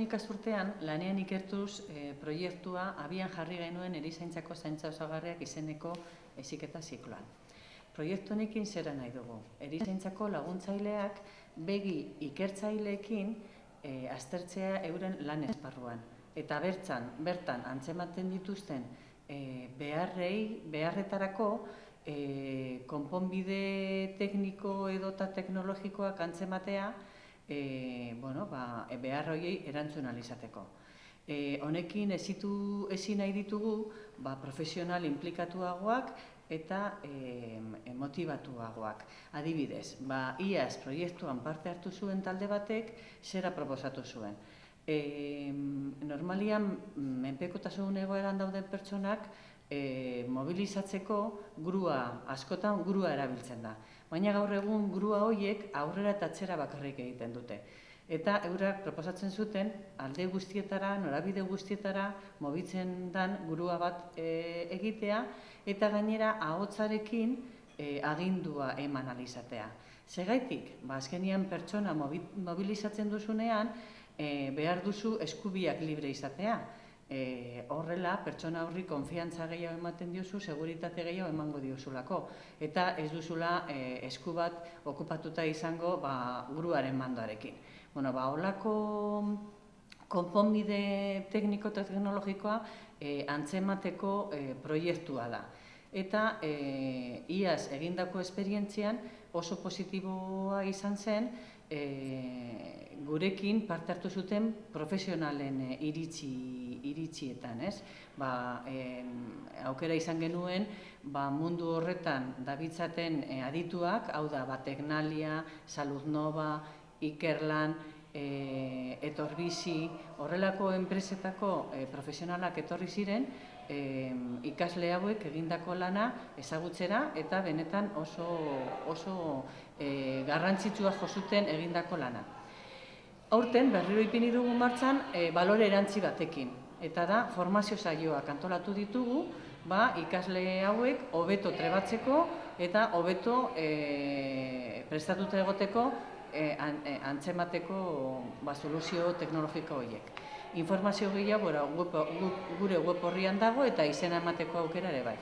ikasturtean, lanean ikertuz proiektua abian jarri genuen erizaintzako zaintza osagarriak izeneko heziketa zikloan. Proiektu honekin zera nahi dugu. Erizaintzako laguntzaileak begi ikertzaileekin aztertzea euren lan esparruan. Eta bertan antzematen dituzten beharretarako konponbide tekniko edota teknologikoak antzematea behar horiei erantzun ahal izateko. Honekin ezin nahi ditugu profesional inplikatuagoak eta motibatuagoak. Adibidez, iaz proiektuan parte hartu zuen talde batek zera proposatu zuen. Normalian, menpekotasun egoeran dauden pertsonak mobilizatzeko askotan grua erabiltzen da. Baina gaur egun grua horiek aurrera eta atzera bakarrik egiten dute. Eta eurak proposatzen zuten alde guztietara, norabide guztietara mobitzen den grua bat egitea eta gainera ahotsarekin agindua eman ahal izatea. Zergatik? Azkenean pertsona mobilizatzen duzunean behar duzu eskubiak libre izatea. Horrela, pertsona horri konfiantza gehiago ematen diozu, seguritate gehiago emango diozulako. Eta ez duzula esku bat okupatuta izango guruaren mandoarekin. Horlako konponbide tekniko eta teknologikoa antzemateko proiektua da. Eta iaz egindako esperientzian oso positiboa izan zen gurekin parte hartu zuten profesionalen iritzietan. Aukera izan genuen mundu horretan dabiltzaten adituak, hau da Teknalia, Salud Nova, Ikerlan, Etorbizi, horrelako enpresetako profesionalak etorri ziren ikasle hauek egindako lana ezagutzera eta benetan oso garrantzitsua jo zuten egindako lana. Aurten berriro ipini dugu martxan balore erantzi batekin. Eta da, formazio saioak antolatu ditugu ikasle hauek hobeto trebatzeko eta hobeto prestatuta egoteko antzemateko soluzio teknologiko horiek. Informazio gehiago gure web orrian dago eta izena emateko aukera ere bai.